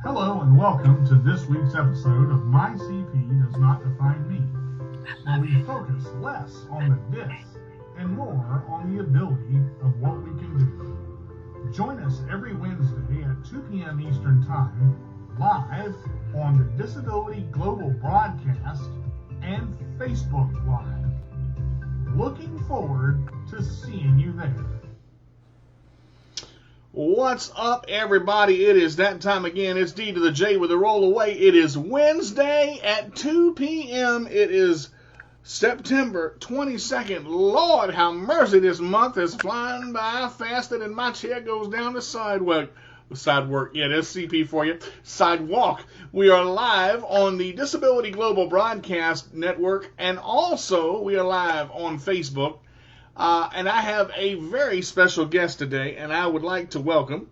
Hello and welcome to this week's episode of My CP Does Not Define Me, where we focus less on the dis and more on the ability of what we can do. Join us every Wednesday at 2 p.m. Eastern Time, live on the Disability Global Broadcast and Facebook Live. Looking forward to seeing you there. What's up, everybody? It is that time again. It's D to the J with a roll away. It is Wednesday at 2 p.m. It is September 22nd. Lord, how mercy, this month is flying by faster than my chair goes down the sidewalk. Yeah, there's CP for you. Sidewalk. We are live on the Disability Global Broadcast Network, and also we are live on Facebook. And I have a very special guest today, and I would like to welcome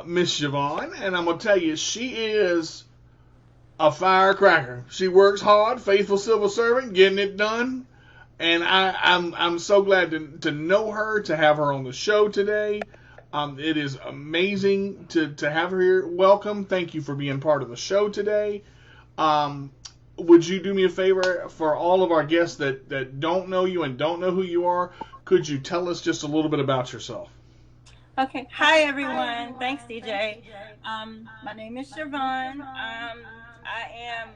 Miss Shervonne. And I'm going to tell you, she is a firecracker. She works hard, faithful civil servant, getting it done. And I'm so glad to know her, to have her on the show today. It is amazing to have her here. Welcome. Thank you for being part of the show today. Would you do me a favor for all of our guests that don't know you and don't know who you are? Could you tell us just a little bit about yourself? Okay. Hi, everyone. Thanks, DJ. My name is Shervonne. I am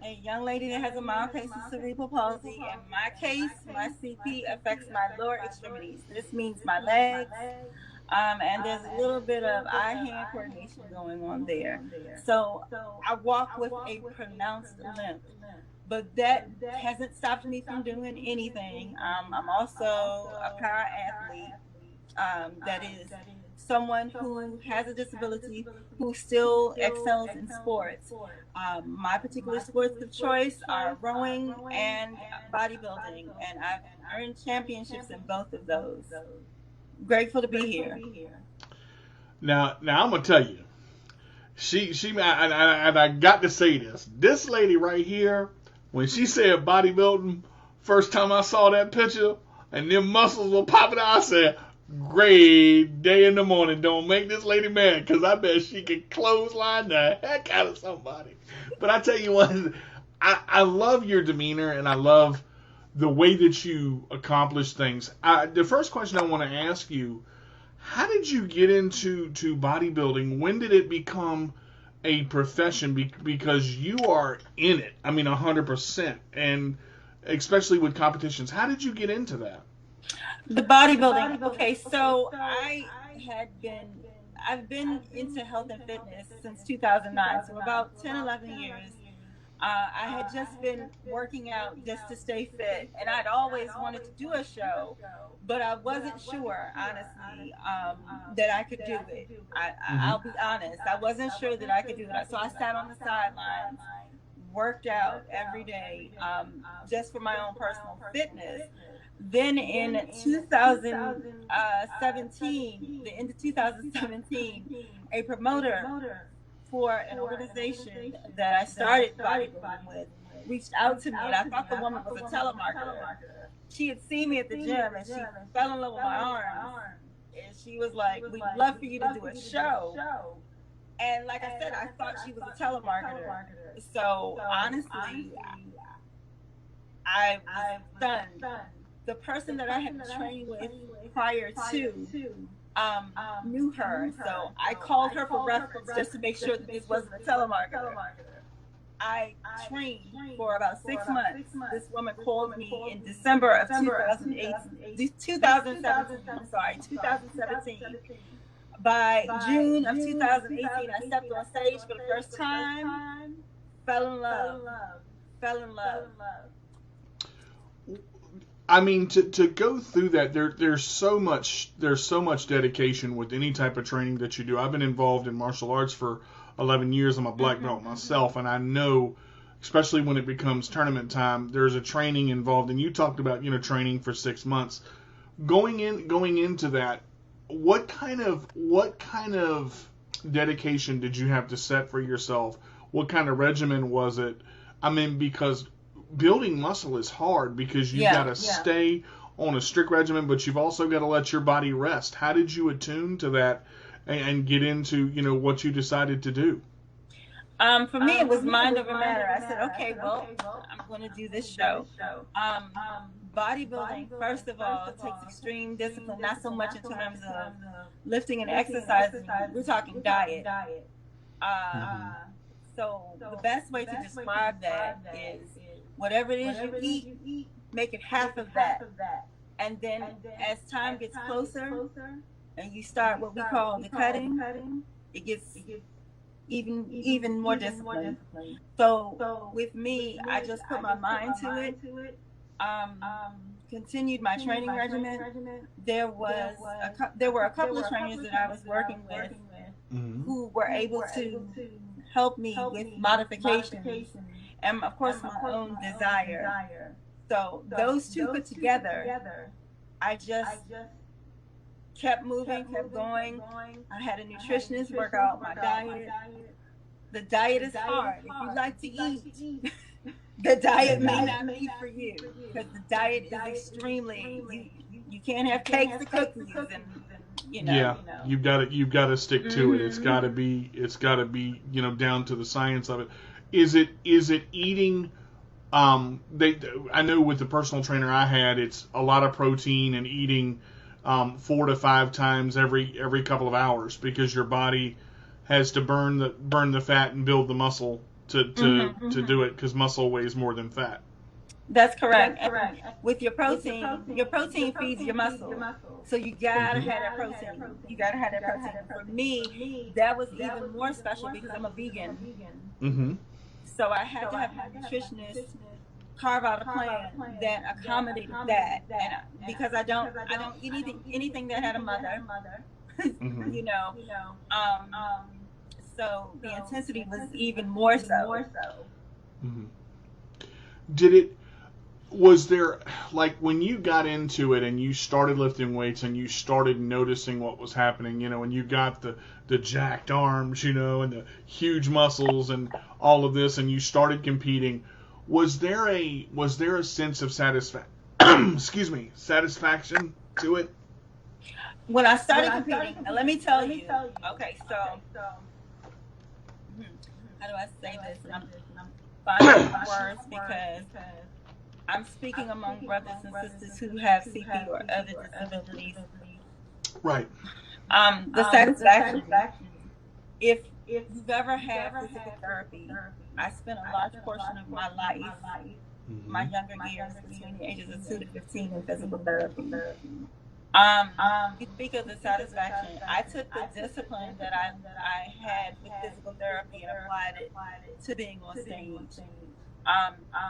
a young lady that has a mild case of cerebral palsy. In my case, my CP affects my lower extremities. This means my legs. And there's a little bit of eye-hand coordination going on there. So I walk with a pronounced limp, but that hasn't stopped me from doing anything. I'm also a para-athlete that is someone who has a disability who still excels in sports. My particular sports of choice are rowing and bodybuilding, and I've earned championships in both of those. Grateful to be here. Now I'm gonna tell you, I got to say this. This lady right here, when she said bodybuilding, first time I saw that picture and them muscles were popping out, I said, "Great day in the morning. Don't make this lady mad, because I bet she could clothesline the heck out of somebody." But I tell you what, I love your demeanor and I love the way that you accomplish things. The first question I want to ask you, how did you get into bodybuilding? When did it become a profession? Because you are in it, 100%, and especially with competitions. How did you get into that? The bodybuilding. Okay, so I've been into health and fitness since 2009, so about 10, 11 years. I had just been working out just to stay fit, and I'd always wanted to do a show, but I wasn't sure, honestly, that I could do it. I'll be honest, I wasn't sure that I could do it. So I sat on the sidelines, worked out every day, just for my own personal fitness. Then in 2017, the end of 2017, a promoter for an organization that I started bodybuilding with reached out to me, and I thought the woman was a telemarketer. She had seen me at the gym and she fell in love with my arms, and she was like, "We'd love for you to do a show." And like I said, I thought she was a telemarketer. So honestly, I was stunned. The person that I had trained with prior to knew her, so I called her for reference just to make sure that this wasn't a telemarketer. I trained for about 6 months. This woman called me in December of 2017. By June of 2018, I stepped on stage for the first time, fell in love. To go through that, there's so much dedication with any type of training that you do. I've been involved in martial arts for 11 years. I'm a black belt myself, and I know, especially when it becomes tournament time, there's a training involved. And you talked about training for 6 months. Going into that, what kind of dedication did you have to set for yourself? What kind of regimen was it? Because building muscle is hard, because you've got to stay on a strict regimen, but you've also got to let your body rest. How did you attune to that and get into, what you decided to do? For me, it was mind over matter. I said, okay, well, I'm going to do this show. Bodybuilding, first of all, takes extreme discipline, not so much in terms of lifting and exercising. We're talking diet. So the best way to describe that is whatever it is you eat, make it half of that. And then as time gets closer and you start what we call the cutting, it gets even more discipline. So with me, I just put my mind to it. Continued my training regimen. There were a couple of trainers that I was working with who were able to help me with modifications and of course my own desire. So those two put together, I just kept moving, kept going. I had a nutritionist work out my diet. The diet is hard. If you like to eat, the diet may not be for you, because the diet is extremely. You can't have cakes or cookies, and you've got to stick to it. It's got to be down to the science of it. Is it eating? I know with the personal trainer I had, it's a lot of protein and eating 4 to 5 times every couple of hours, because your body has to burn the fat and build the muscle to do it, because muscle weighs more than fat. That's correct. With your protein feeds your muscle. So you gotta have that protein. For me, that was even more special because I'm a vegan. Mm-hmm. So I had to have my nutritionist carve out a plan that accommodated that, and because I don't eat anything that had a mother. So the intensity was even more so. Mm-hmm. Was there, like, when you got into it and you started lifting weights and you started noticing what was happening, and you got the jacked arms, and the huge muscles and all of this, and you started competing, was there a sense of satisfaction to it? When I started competing, now let me tell you. Okay, so how do I say this? And I'm finding words because I'm speaking among brothers and sisters who have CP or other disabilities. Right. The satisfaction. If you've ever had physical therapy, I spent a large portion of my life, my younger years, between the ages of 2 to 15 in physical therapy. You speak of the satisfaction. I took the discipline that I had with physical therapy and applied it to being on stage.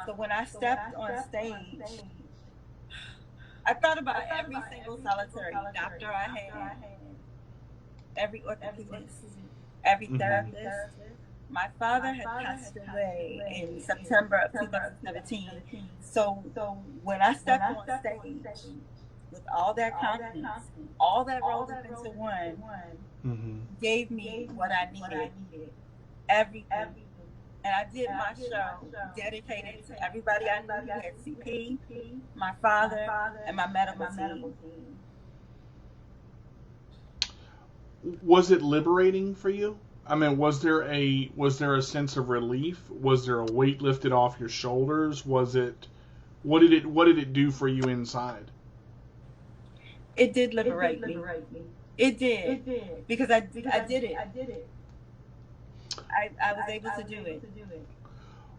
So when I stepped on stage, I thought about every single solitary doctor I had, every orthopedist, every therapist. My father had passed away in September of 2017. So when I stepped on stage with all that confidence, all that rolled up into one, gave me what I needed, everything. And I did my show dedicated to everybody I knew who had CP, my father, and my medical team. Was it liberating for you? I mean, was there a sense of relief? Was there a weight lifted off your shoulders? What did it do for you inside? It did liberate me. It did. Because I did it. I was able to do it.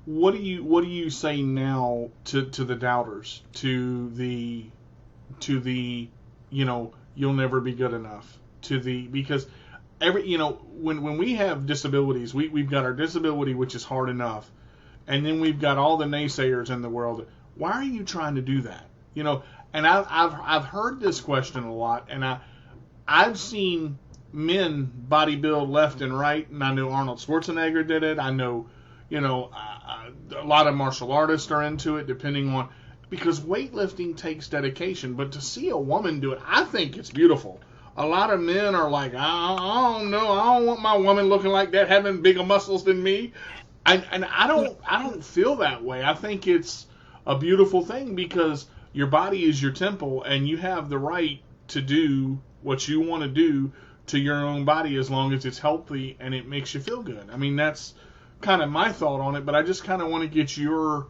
What do you say now to the doubters, to the you'll never be good enough, because when we have disabilities, we've got our disability, which is hard enough, and then we've got all the naysayers in the world. Why are you trying to do that? And I've heard this question a lot, and I've seen men bodybuild left and right, and I know Arnold Schwarzenegger did it. I know, a lot of martial artists are into it, because weightlifting takes dedication. But to see a woman do it, I think it's beautiful. A lot of men are like, I don't know, I don't want my woman looking like that, having bigger muscles than me. And I don't feel that way. I think it's a beautiful thing, because your body is your temple, and you have the right to do what you want to do to your own body as long as it's healthy and it makes you feel good. I mean, that's kind of my thought on it, but I just kind of want to get your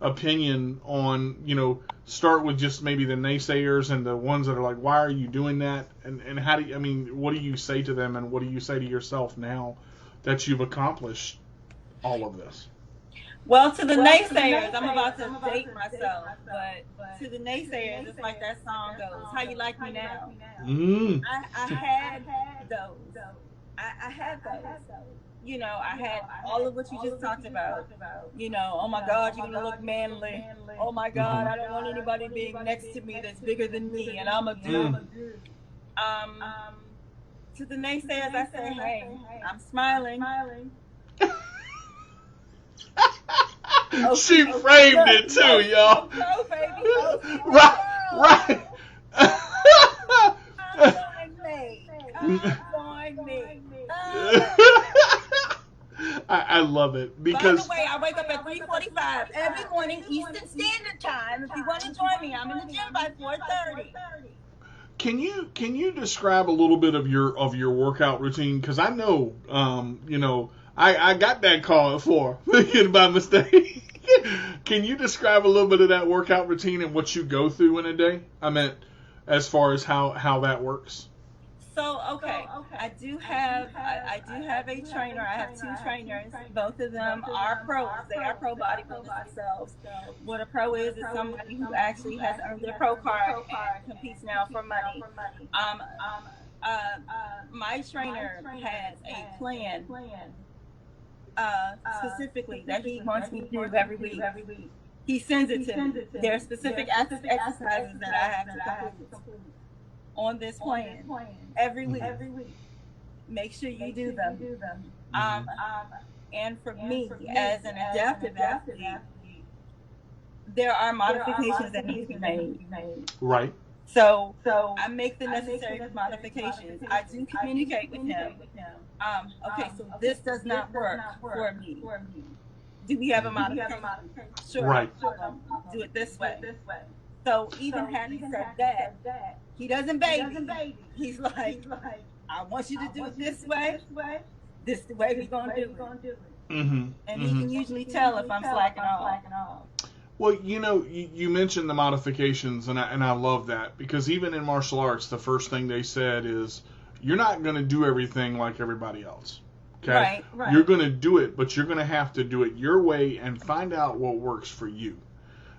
opinion on, start with just maybe the naysayers and the ones that are like, why are you doing that? And how do you, I mean, what do you say to them, and what do you say to yourself now that you've accomplished all of this? Well, to the naysayers, I'm about to date myself, but to the naysayers, it's like that song goes, how you like me now? I had those. I had those. I had all of what you just talked about. Oh my God, you're gonna look manly. Oh my God, I don't want anybody being next to me that's bigger than me, and I'm a dude. To the naysayers, I say, hey, I'm smiling. She framed it too, y'all. No, baby. Right. Join me. I love it because. By the way, I wake up at 3:45 every morning Eastern Standard Time. If you want to join me, I'm in the gym by 4:30. Can you describe a little bit of your workout routine? Because I know, I got that call at 4 by mistake. Can you describe a little bit of that workout routine and what you go through in a day? I meant as far as how that works. So, okay, I do have a trainer. I have 2 trainers. Both of them are pros. They are pro bodybuilders themselves. What a pro is somebody who actually has earned their pro card and competes now for money. My trainer has a plan specifically that he wants me to do every week. He sends it to me. There are specific exercises that I have to complete on this plan every week. Make sure you do them. And for me, as an adaptive athlete, there are modifications that need to be made. Right. So I make the necessary modifications. I do communicate with him. Okay, so this does not work for me. Do we have a modification? Sure. Right. Do it this way. So even having said that, he doesn't baby. He's like, I want you to do it this way. This is the way we're going to do it. And he can usually tell if I'm slacking off. Well, you mentioned the modifications, and I love that, because even in martial arts, the first thing they said is, you're not going to do everything like everybody else. Okay? Right. You're going to do it, but you're going to have to do it your way and find out what works for you.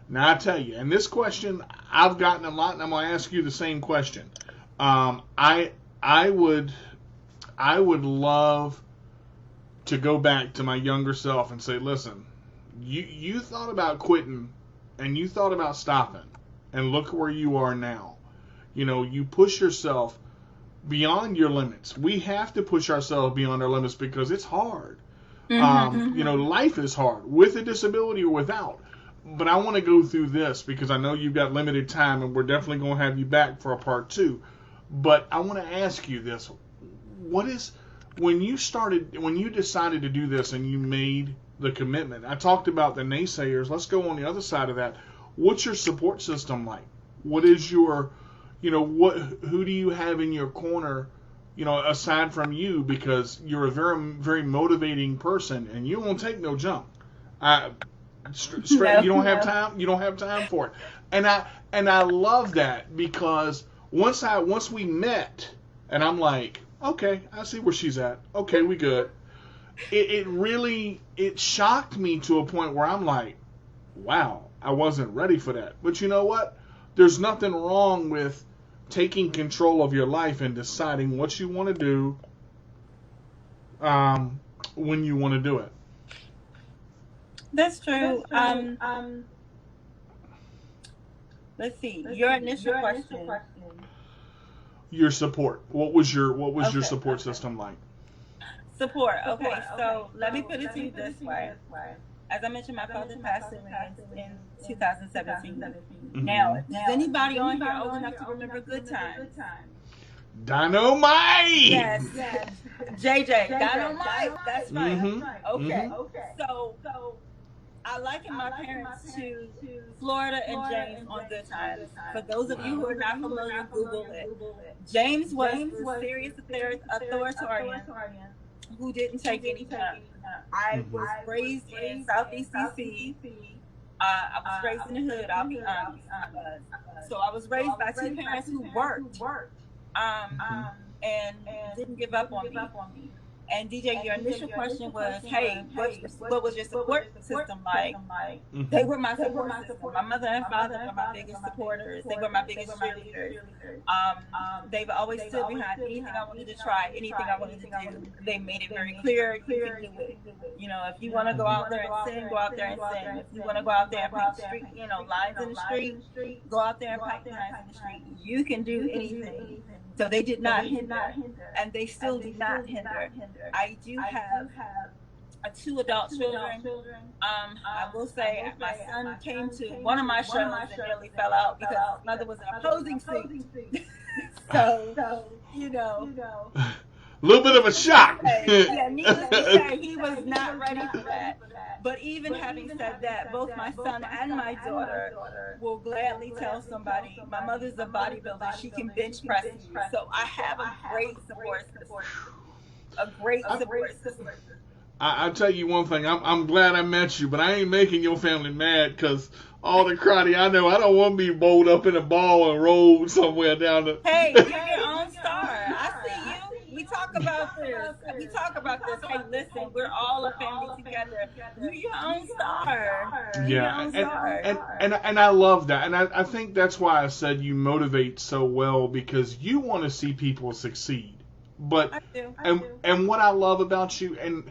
Now, I tell you, and this question I've gotten a lot, and I'm going to ask you the same question. I would love to go back to my younger self and say, listen, you thought about quitting and you thought about stopping, and look where you are now. You push yourself beyond your limits. We have to push ourselves beyond our limits because it's hard. Life is hard, with a disability or without. But I want to go through this because I know you've got limited time, and we're definitely going to have you back for a part 2. But I want to ask you this. When you decided to do this and you made the commitment, I talked about the naysayers. Let's go on the other side of that. What's your support system like? What is your, who do you have in your corner, aside from you, because you're a very, very motivating person and you won't take no junk. Straight, you don't have time. You don't have time for it, and I love that, because once we met, and I'm like, okay, I see where she's at. Okay, we good. It really shocked me to a point where I'm like, wow, I wasn't ready for that. But you know what? There's nothing wrong with taking control of your life and deciding what you want to do when you want to do it. That's true. Let's see. Your initial question. Your support. What was your support system like? Support. Okay, so let me put it to you this way. As I mentioned, my father passed in 2017. Now, is anybody on here old enough to remember Good Times? Dynamite! Yes. JJ. Dynamite. That's right. Okay. So I liken my parents to Florida and James on Good Times. For those of you who are not familiar, Google it. James was the serious authoritarian who didn't take any time. I was raised in Southeast DC. I was raised in the hood, I'll be honest. So I was raised by two parents who worked and didn't give up on me. And DJ, your initial question was, hey, what was your support system like? They were my support system. My mother and father were my biggest supporters. They were my biggest cheerleaders. They've always stood behind anything I wanted to try, anything I wanted to do. They made it very clear you can do it. You know, if you want to go out there and sing, go out there and sing. If you want to go out there and paint street, lines in the street, go out there and paint lines in the street. You can do anything. So they did not hinder, and they still do not hinder. I do have two adult children. I will say my son came to one of my shows and nearly fell out because his mother was in a posing suit. so a little bit of a shock. Yeah, needless to say, he was not ready for that. But even having said that, both my son and my daughter will gladly tell somebody, my mother's a bodybuilder, she can bench press me. So I have a great support system. A great support system. I'll tell you one thing, I'm glad I met you, but I ain't making your family mad because all the karate I know, I don't want to be bowled up in a ball and rolled somewhere down the... Hey, you're your own star. I see you. We talk about this. Hey, listen, we're all a family together. You're your own star. Yeah, and I love that. And I think that's why I said you motivate so well, because you want to see people succeed. But I do. And what I love about you, and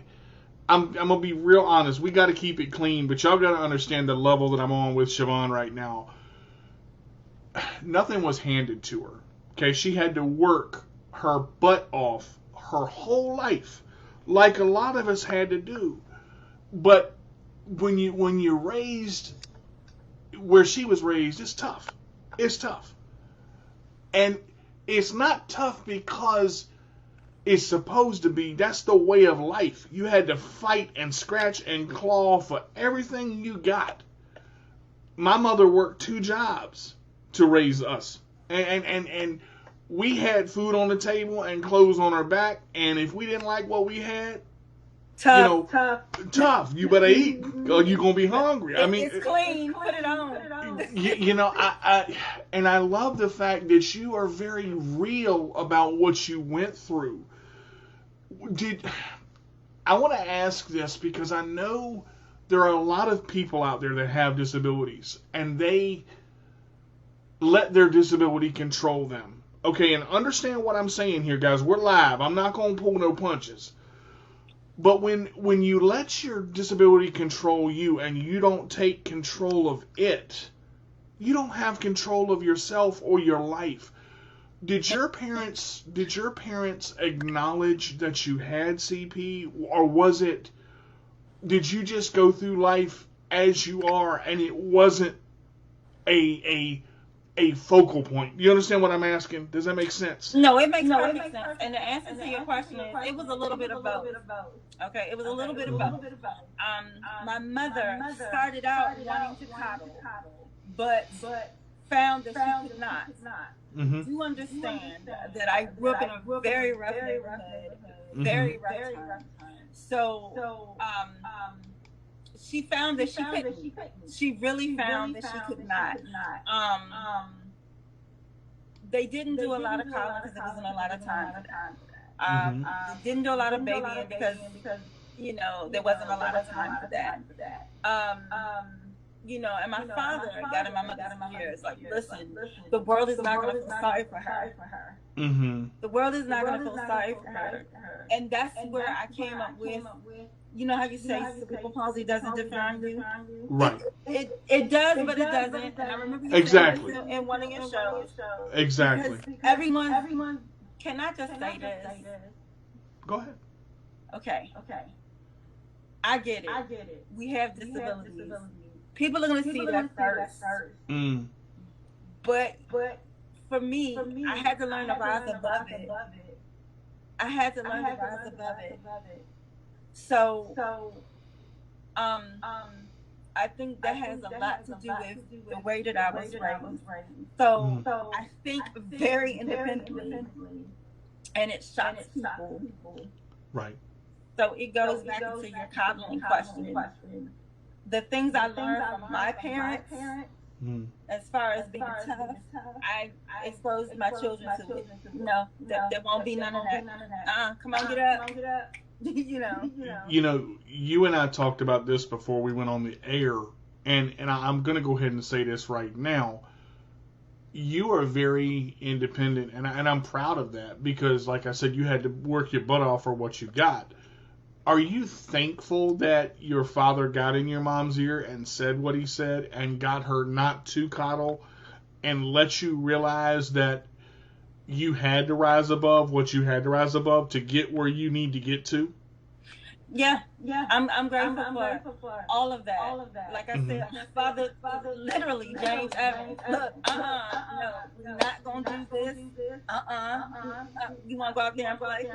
I'm going to be real honest, we got to keep it clean, but y'all got to understand the level that I'm on with Shervonne right now. Nothing was handed to her. Okay, she had to work her butt off her whole life, like a lot of us had to do. But when you're raised where she was raised, it's tough. It's tough. And it's not tough because it's supposed to be. That's the way of life. You had to fight and scratch and claw for everything you got. My mother worked 2 jobs to raise us. And we had food on the table and clothes on our back, and if we didn't like what we had, tough. You better eat, or you're gonna be hungry. I mean, it's clean. Put it on. I love the fact that you are very real about what you went through. I want to ask this because I know there are a lot of people out there that have disabilities, and they let their disability control them. Okay, and understand what I'm saying here, guys. We're live. I'm not going to pull no punches. But when you let your disability control you and you don't take control of it, you don't have control of yourself or your life. Did your parents acknowledge that you had CP, or did you just go through life as you are and it wasn't a focal point? You understand what I'm asking? Does that make sense? No, it makes perfect sense. And the answer to your question is, it was a little bit of both. Okay, it was a little bit of both. My mother started out wanting to coddle, but found that she could not. You understand that I grew up in a very rough neighborhood, very rough time. So, she found that she couldn't. She really found that she could not. They didn't do a lot of college because there wasn't a lot of time for that. Didn't do a lot of babying because there wasn't a lot of time for that. And my father got in my mother's ears, like, listen, the world is not going to feel sorry for her. The world is not going to feel sorry for her. And that's where I came up with, you know how you say cerebral palsy doesn't define you? Right. It does, but it doesn't. And I remember you exactly saying in one of your shows. Exactly. Everyone, can I just say this? Go ahead. Okay. I get it. We have disabilities. People are going to see that first. But for me, I had to learn to rise above it. So, I think that has a lot to do with the way that I was raised. So I think very independently, and it shocks people. Right. So it goes back into your coddling question. The things I learned from my parents, as far as being tough, I exposed my children to it. No, there won't be none of that. Come on, get up. You know, you and I talked about this before we went on the air, and I'm going to go ahead and say this right now. You are very independent, and I'm proud of that, because, like I said, you had to work your butt off for what you got. Are you thankful that your father got in your mom's ear and said what he said and got her not to coddle and let you realize that you had to rise above what you had to rise above to get where you need to get to? Yeah. I'm grateful for all of that. Like I said, father, literally, James Evans, look, no, we're not gonna do this. You wanna go out there and play?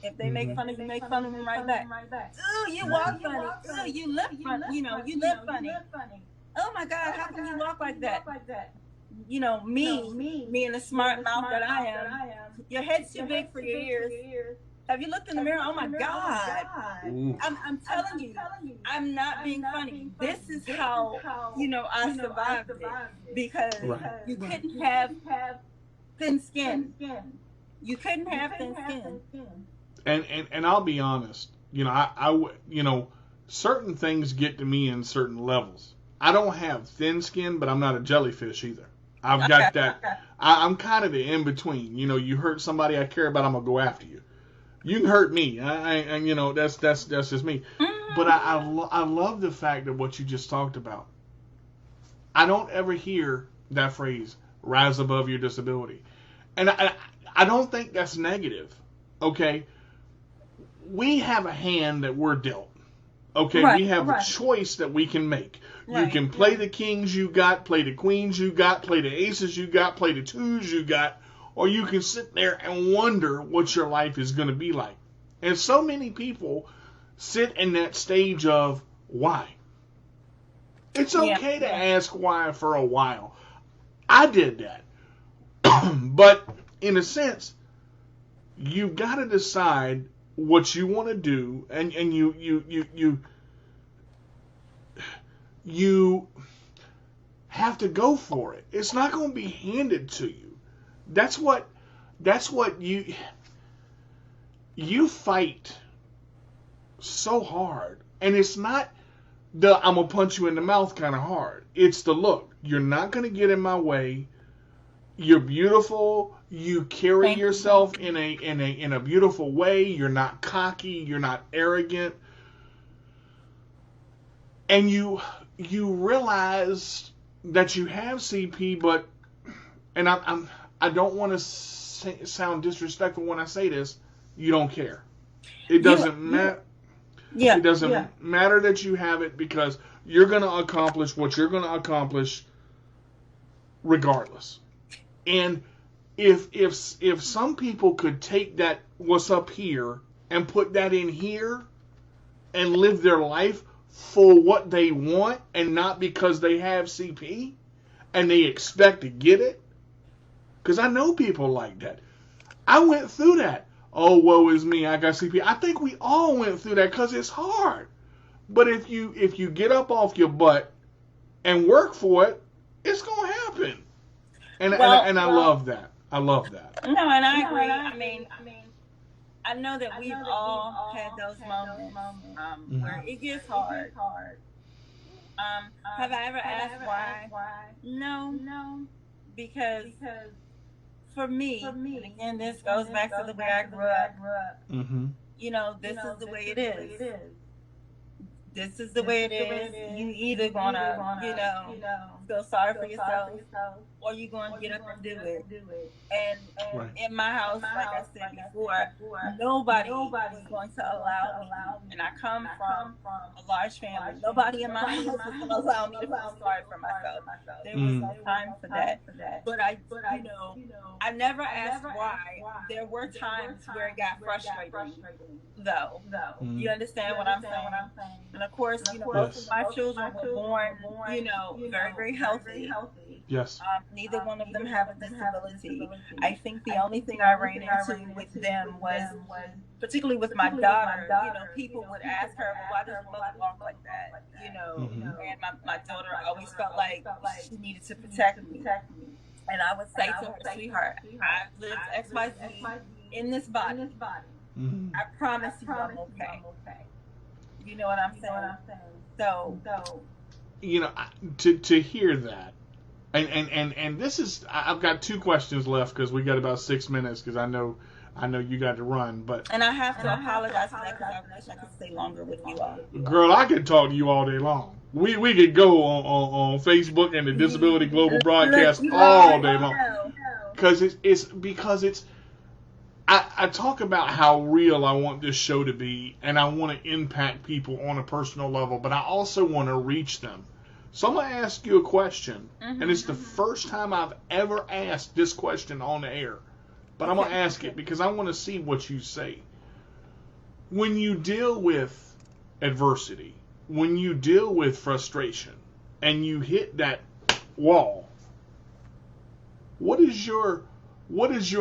If they make fun of you, make fun of them right back. Ooh, you walk funny. Ooh, you look funny. You live funny. Oh my God, how can you walk like that? Me being the smart mouth that I am, your head's too big for your ears. Have you looked in the mirror? Oh my God. I'm telling you, I'm not being funny. This is how, I survived it. Because you couldn't have thin skin. You couldn't have thin skin. And I'll be honest, I certain things get to me in certain levels. I don't have thin skin, but I'm not a jellyfish either. I've got that. I'm kind of the in between. You hurt somebody I care about, I'm gonna go after you. You can hurt me, that's just me. But I love the fact of what you just talked about. I don't ever hear that phrase, rise above your disability. And I don't think that's negative, okay? We have a hand that we're dealt, okay? Right, we have a choice that we can make. Right, you can play the kings you got, play the queens you got, play the aces you got, play the twos you got, or you can sit there and wonder what your life is going to be like. And so many people sit in that stage of why. It's okay to ask why for a while. I did that. But in a sense, you got to decide what you want to do, and you have to go for it. It's not going to be handed to you. That's what you fight so hard. And it's not the I'm going to punch you in the mouth kind of hard. It's the look. You're not going to get in my way. You're beautiful. You carry yourself in a beautiful way. You're not cocky. You're not arrogant. And you realize that you have CP, but I don't want to sound disrespectful when I say this. You don't care. It doesn't matter. Yeah. It doesn't matter that you have it, because you're going to accomplish what you're going to accomplish regardless. And if some people could take that what's up here and put that in here and live their life for what they want and not because they have CP and they expect to get it. Because I know people like that. I went through that. Oh, woe is me, I got CP. I think we all went through that because it's hard. But if you get up off your butt and work for it, it's going to happen. And I love that. I love that. No, and I agree. I mean, I know that we've all had those moments where it gets hard. Have I ever asked why? No. Because for me, and again, this goes back to the way I grew up. This is the way it is. This is the way it is. You either gonna, feel sorry for yourself, or you're going to get up and do it. And in my house, like I said before, nobody was going to allow me, and I come from a large family, nobody in my house was going to allow me to feel sorry for myself. There was no time for that. But I never asked why. There were times where it got frustrating, though. You understand what I'm saying? And of course, both of my children were born, very, very healthy. Yes. Neither one of them have a disability. I think the only thing I ran into with them was, particularly with my daughter, people would ask her, well, why does your mother walk like that? And my daughter always felt like she needed to protect me. And I would say to her, sweetheart, I lived XYZ in this body. I promise you I'm okay. You know what I'm saying? So to hear that, and this is, I've got 2 questions left because we got about 6 minutes because I know you got to run, and I have to apologize for that because I wish I could stay longer with you all. Girl, I could talk to you all day long. We could go on Facebook and the Disability Global Broadcast all day long because I talk about how real I want this show to be, and I want to impact people on a personal level, but I also want to reach them. So I'm going to ask you a question, and it's the first time I've ever asked this question on the air, but I'm going to ask it because I want to see what you say. When you deal with adversity, when you deal with frustration, and you hit that wall, what is your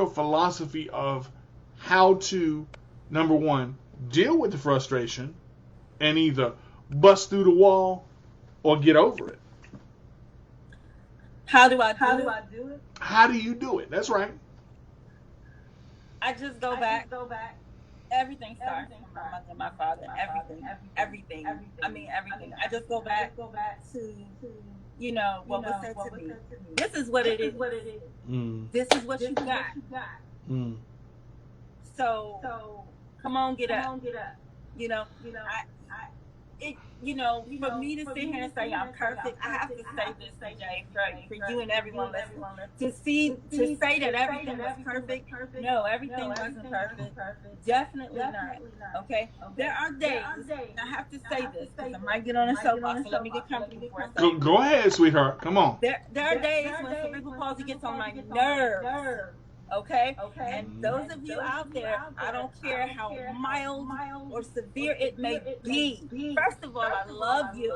philosophy of how to, number one, deal with the frustration and either bust through the wall or get over it? How do I do it? How do you do it? That's right. I just go back. Everything starts from my mother and my father. Everything. I mean, everything. I just go back to what was said to me. This is what it is. This is what you got. So come on, get up. For me to sit here and say I'm perfect, I have to say this, CJ, for you and everyone listening. To say that everything was perfect, no, everything wasn't perfect. Definitely not. Okay? There are days, and I have to say this, because I might get on a soapbox, so let me get comfortable for a second. Go ahead, sweetheart. Come on. There are days when cerebral palsy gets on my nerves. Okay? And those of you out there, I don't care how mild or severe it may be. First of all, I love you.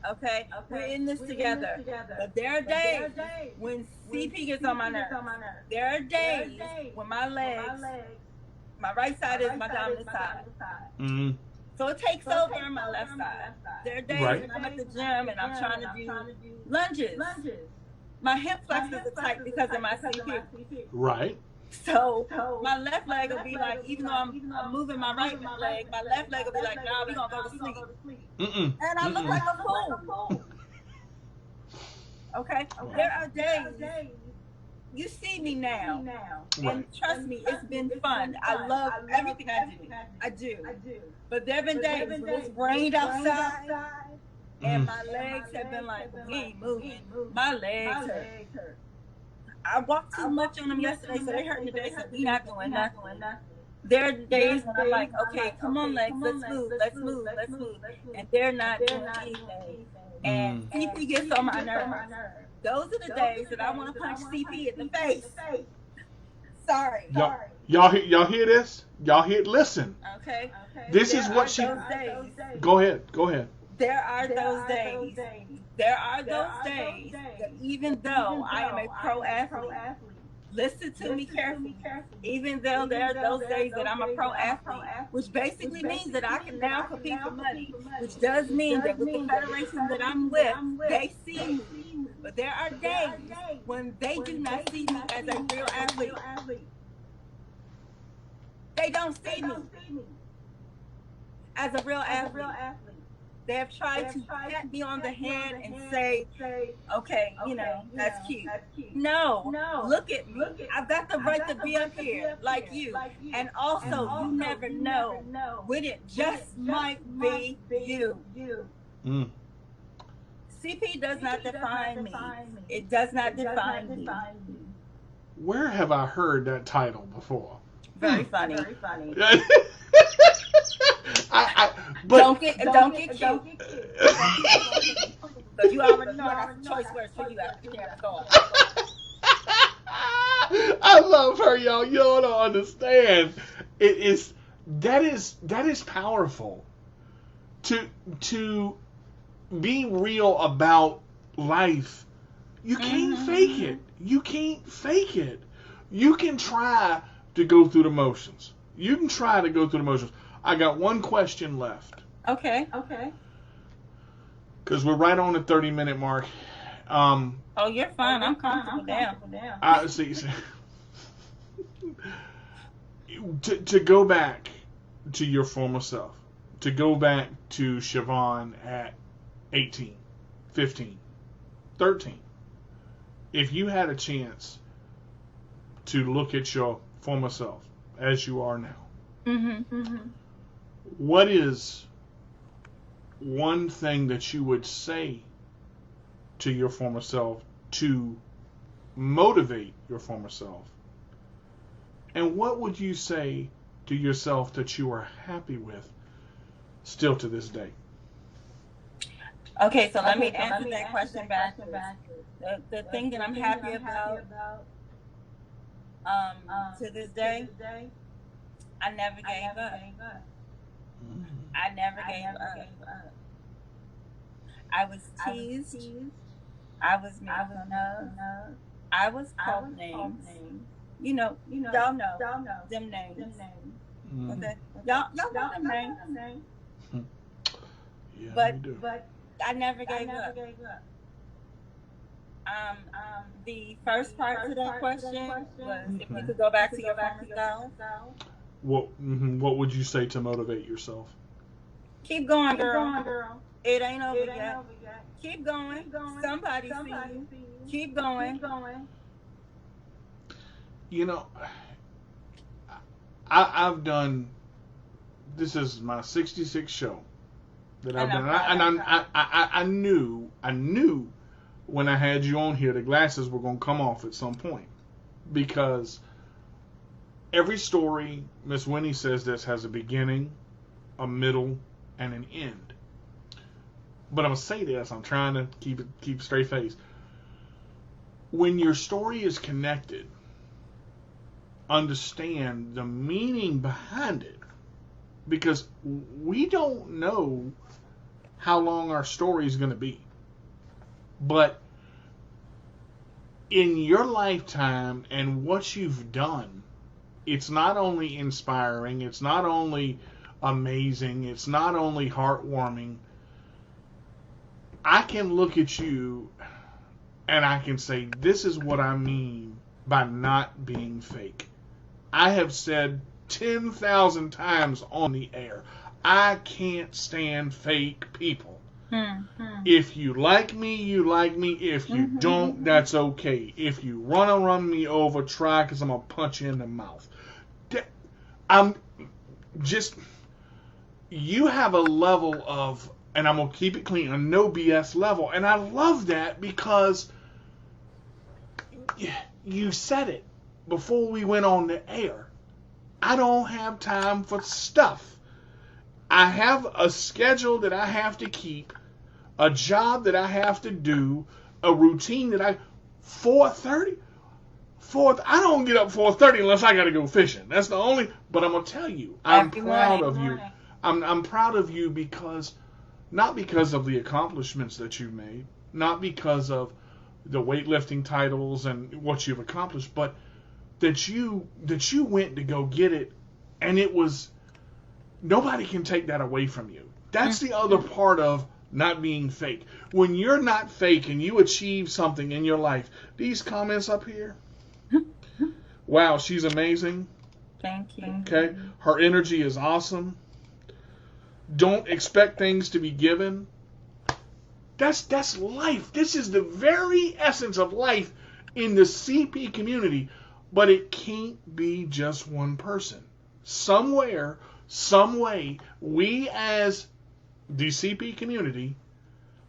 Okay? We're in this together. But there are days when CP gets on my nerves. There are days when my legs, my right side is my dominant side. So it takes over on my left side. There are days when I'm at the gym and I'm trying to do lunges. My hip flexors are tight because of my CP. Right. So my left leg will be like, even though I'm moving my right leg, my left leg will be like, nah, we gonna go to sleep. And I look like a fool. Okay? There are days. You see me now. And trust me, it's been fun. I love everything I do. But there have been days when it's rained outside. And my legs have been like, we ain't moving. My legs hurt. I walked too much on them yesterday, so they hurt today, so we not doing nothing. There are days when I'm like, okay, come on, legs, let's move. And they're not doing anything. And CP gets on my nerves. Those are the days that I want to punch CP in the face. Sorry. Y'all hear this? Listen. Okay. This is what she... Go ahead. There are those days. That even though I am a pro athlete, listen to me carefully. Even though there are those days that I'm a pro athlete, which basically means that I can now compete for money, which does mean that with the federation that I'm with, they see me. But there are days when they do not see me as a real athlete. They don't see me as a real athlete. They have tried to pat me on the head and say, okay, that's cute. No, look at me. I've got the right to be up here like you. And also, you never know when it just might be you. CP does not define me. It does not define me. Where have I heard that title before? Very funny. But don't get cute. Because you already know I got choice words for you after the call. I love her, y'all. Y'all don't understand. That is powerful. To be real about life. You can't fake it. You can't fake it. You can try to go through the motions. I got one question left. Okay. Because we're right on the 30-minute mark. Oh, you're fine. I'm comfortable now. See. To go back to your former self. To go back to Shervonne at 18, 15, 13. If you had a chance to look at your former self as you are now, what is one thing that you would say to your former self to motivate your former self? And what would you say to yourself that you are happy with still to this day? Okay, so let me answer that question backwards. The thing that I'm happy about to this day, I never gave up. I never gave up. I was teased. I was made fun of. I was called names. You know, y'all know them names. Okay, y'all know them names. Yeah, but I never gave up. The first part to that question was if you could go back to your former self. What would you say to motivate yourself? Keep going, girl. It ain't over yet. Keep going. Somebody see you. Keep going. You know, I've done. This is my 66th show that I've done, and I knew when I had you on here, the glasses were going to come off at some point, because every story, Miss Winnie says this, has a beginning, a middle, and an end. But I'm going to say this, I'm trying to keep straight face. When your story is connected, understand the meaning behind it, because we don't know how long our story is going to be. But in your lifetime and what you've done, it's not only inspiring, it's not only amazing, it's not only heartwarming. I can look at you and I can say, this is what I mean by not being fake. I have said 10,000 times on the air, I can't stand fake people. If you like me, you like me. If you don't, that's okay. If you run me over, try, because I'm going to punch you in the mouth. You have a level of, and I'm going to keep it clean, a no BS level. And I love that because you said it before we went on the air. I don't have time for stuff. I have a schedule that I have to keep, a job that I have to do, a routine that 4:30. I don't get up 4:30 unless I got to go fishing. That's the only. But I'm gonna tell you, I'm proud of you. I'm proud of you because, not because of the accomplishments that you made, not because of the weightlifting titles and what you've accomplished, but that you went to go get it, and it was. Nobody can take that away from you. That's the other part of not being fake. When you're not fake and you achieve something in your life, these comments up here, wow, she's amazing. Thank you. Okay, her energy is awesome. Don't expect things to be given. That's life. This is the very essence of life in the CP community. But it can't be just one person. Somewhere, some way, we as the CP community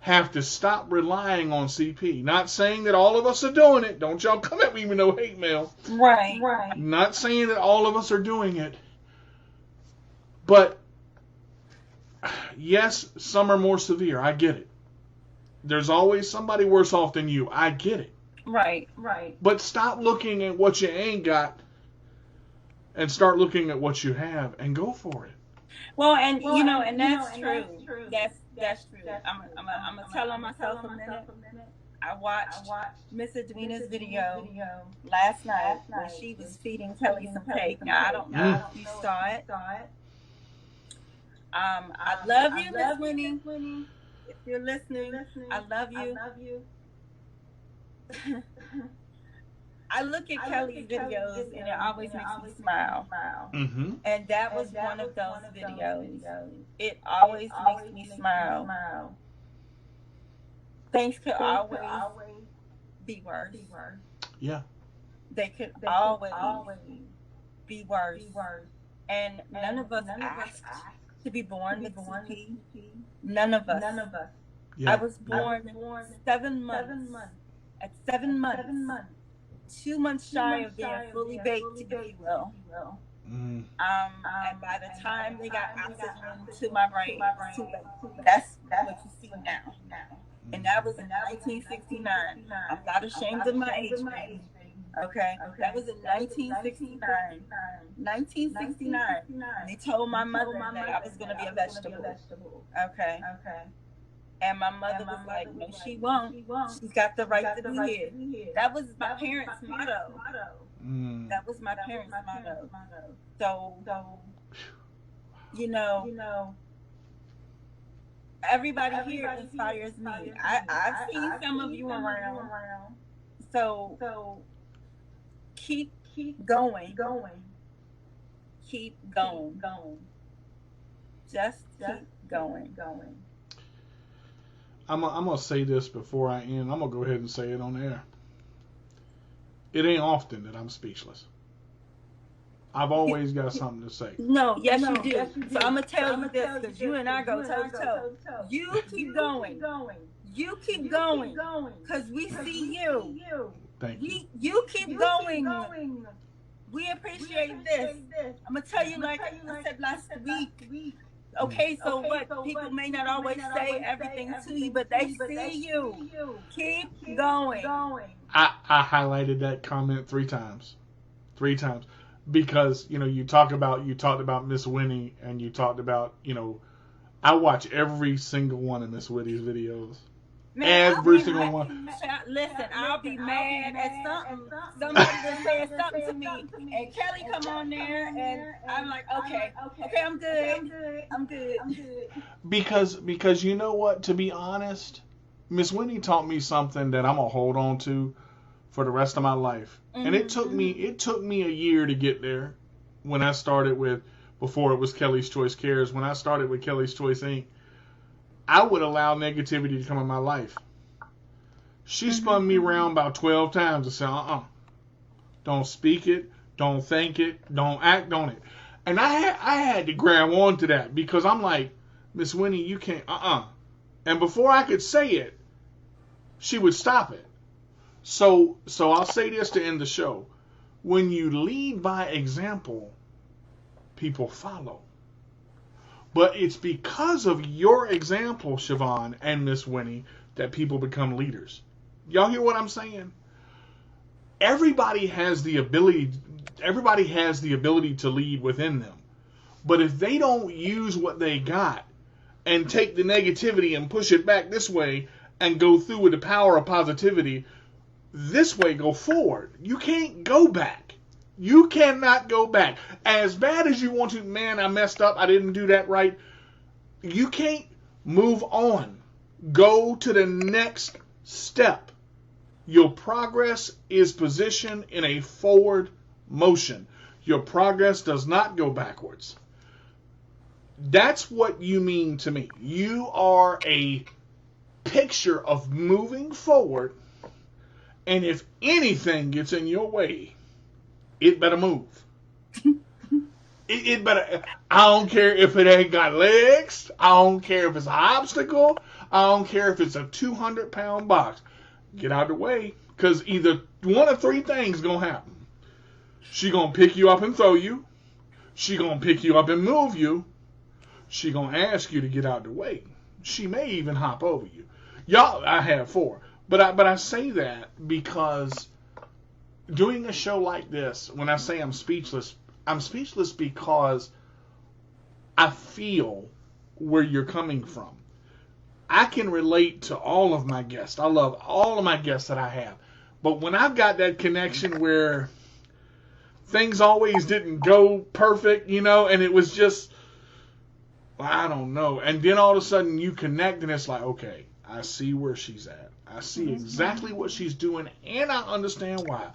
have to stop relying on CP. Not saying that all of us are doing it. Don't y'all come at me with no hate mail. Right. Not saying that all of us are doing it. But, yes, some are more severe. I get it. There's always somebody worse off than you. I get it. Right. But stop looking at what you ain't got and start looking at what you have and go for it. Well, and that's true. That's true. I'm gonna tell on myself a minute. I watched Miss Edwina's video last night when she was feeding Kelly some cake. Now I don't know if you saw it. I love you, Miss Winnie. If you're listening, I love you. I look at Kelly's videos and it always makes me smile. Mm-hmm. And that was one of those videos. It always makes me smile. Things could always be worse. Yeah. They could always be worse. And none of us asked to be born with CP. None of us. Yeah. I was born 7 months. At 7 months. 2 months shy of being fully baked, if you will. And by the time they got oxygen to my brain, that's what you see now. And that was in 1969. I'm not ashamed of my age, baby. Okay? That was in 1969. 1969. They told my mother that I was going to be a vegetable. Okay? And my mother was like, no, she won't. She's got the right to be here. That was my parents' motto. That was my parents' motto. So, everybody here inspires me. I've seen some of you around. So, keep going. Keep going. Just keep going. I'm going to say this before I end. I'm going to go ahead and say it on air. It ain't often that I'm speechless. I've always got something to say. No, yes, you do. So I'm going to tell you this, because you and I go toe-to-toe. You keep going. You keep going, because we see you. Thank you. You keep going. We appreciate this. I'm going to tell you, like I said last week. Okay, so what? People may not always say everything to you, but they see you. Keep going. I highlighted that comment 3 times. 3 times. Because, you talked about Miss Winnie, and you talked about, I watch every single one of Miss Winnie's videos. Man, every single one. Listen, I'll be mad at something. Somebody just said something to me, and Kelly come on there, and I'm like, okay, I'm good. Because you know what? To be honest, Miss Winnie taught me something that I'm gonna hold on to for the rest of my life. And it took me a year to get there. When I started before it was Kelly's Choice Cares, when I started with Kelly's Choice Inc., I would allow negativity to come in my life. She spun me around about 12 times and said, don't speak it, don't think it, don't act on it. And I had to grab on to that, because I'm like, Miss Winnie, you can't, And before I could say it, she would stop it. So I'll say this to end the show. When you lead by example, people follow. But it's because of your example, Shervonne and Miss Winnie, that people become leaders. Y'all hear what I'm saying? Everybody has the ability to lead within them. But if they don't use what they got and take the negativity and push it back this way and go through with the power of positivity, this way, go forward. You can't go back. You cannot go back. As bad as you want to, man, I messed up, I didn't do that right. You can't move on. Go to the next step. Your progress is positioned in a forward motion. Your progress does not go backwards. That's what you mean to me. You are a picture of moving forward, and if anything gets in your way, it better move. It better. I don't care if it ain't got legs. I don't care if it's an obstacle. I don't care if it's a 200-pound box. Get out of the way, because either one of three things going to happen. She going to pick you up and throw you. She going to pick you up and move you. She going to ask you to get out of the way. She may even hop over you. Y'all, I have 4. But I say that because doing a show like this, when I say I'm speechless because I feel where you're coming from. I can relate to all of my guests. I love all of my guests that I have. But when I've got that connection where things always didn't go perfect, and it was just, I don't know. And then all of a sudden you connect and it's like, okay, I see where she's at. I see exactly what she's doing, and I understand why.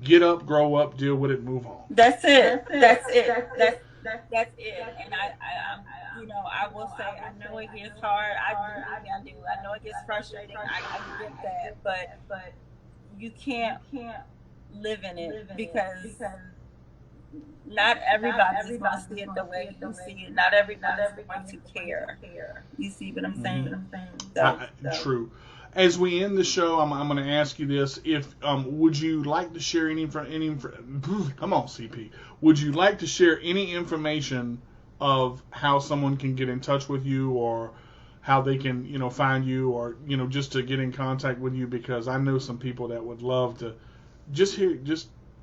Get up, grow up, deal with it, move on. That's it. That's it. And I will say, I know it gets hard. I do. I know it gets frustrating. I get that, but you can't live in it because not everybody's going to see it the way you see it. Not everybody's going to care. You see what I'm saying? So. True. As we end the show, I'm going to ask you this: if would you like to share any come on, CP? Would you like to share any information of how someone can get in touch with you, or how they can, find you, or just to get in contact with you? Because I know some people that would love to just hear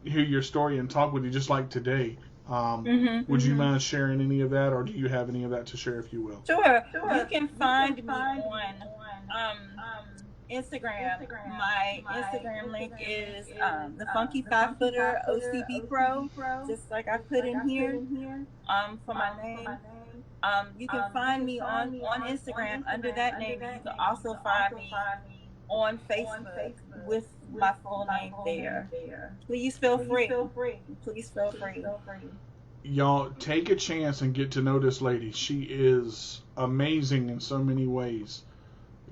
your story and talk with you, just like today. Would you mind sharing any of that, or do you have any of that to share, if you will? Sure. You can find me on Instagram. My Instagram link is the Funky 5-Footer OCB Pro, just like I put in here for my name. You can find me on Instagram under that name. You can also find me on Facebook with my full name there. Please feel free. Please feel free. Y'all, take a chance and get to know this lady. She is amazing in so many ways.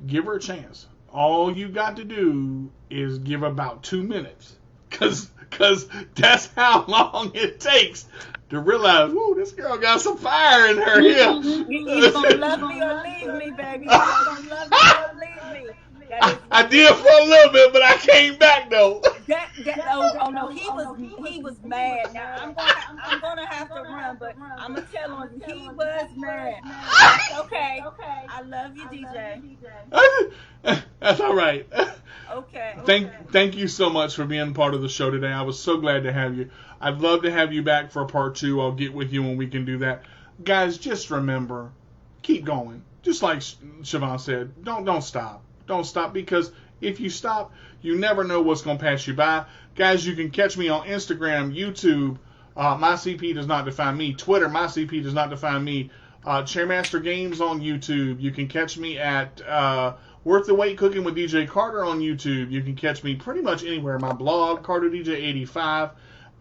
Give her a chance. All you got to do is give about 2 minutes. Because that's how long it takes to realize, whoa, this girl got some fire in her here. You're going to love me or leave me, baby. You're going to love me or leave me. I did for a little bit, but I came back though. He was mad. Now I'm gonna have to run, but I'm gonna tell him he was mad. Okay. I love you, DJ. That's all right. Okay. Thank you so much for being part of the show today. I was so glad to have you. I'd love to have you back for part 2. I'll get with you when we can do that. Guys, just remember, keep going. Just like Shervonne said, don't stop. Don't stop, because if you stop, you never know what's going to pass you by. Guys, you can catch me on Instagram, YouTube, My CP Does Not Define Me, Twitter, My CP Does Not Define Me, Chairmaster Games on YouTube. You can catch me at Worth the Wait Cooking with DJ Carter on YouTube. You can catch me pretty much anywhere. My blog, CarterDJ85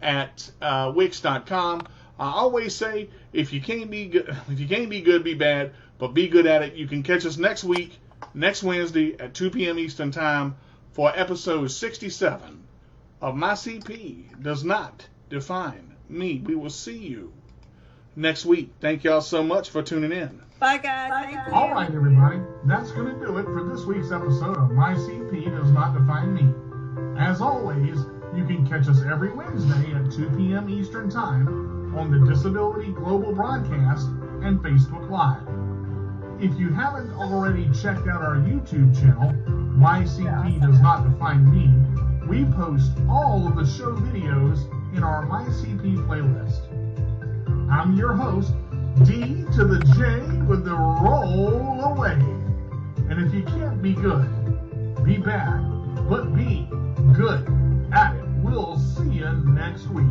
at Wix.com. I always say, if you can't be good, be bad, but be good at it. You can catch us next Wednesday at 2 p.m. Eastern Time for episode 67 of My CP Does Not Define Me. We will see you next week. Thank y'all so much for tuning in. Bye, guys. Thank you. All right, everybody. That's going to do it for this week's episode of My CP Does Not Define Me. As always, you can catch us every Wednesday at 2 p.m. Eastern Time on the Disability Global Broadcast and Facebook Live. If you haven't already checked out our YouTube channel, My CP Does Not Define Me, we post all of the show videos in our My CP playlist. I'm your host, D to the J with the roll away. And if you can't be good, be bad, but be good at it. We'll see you next week.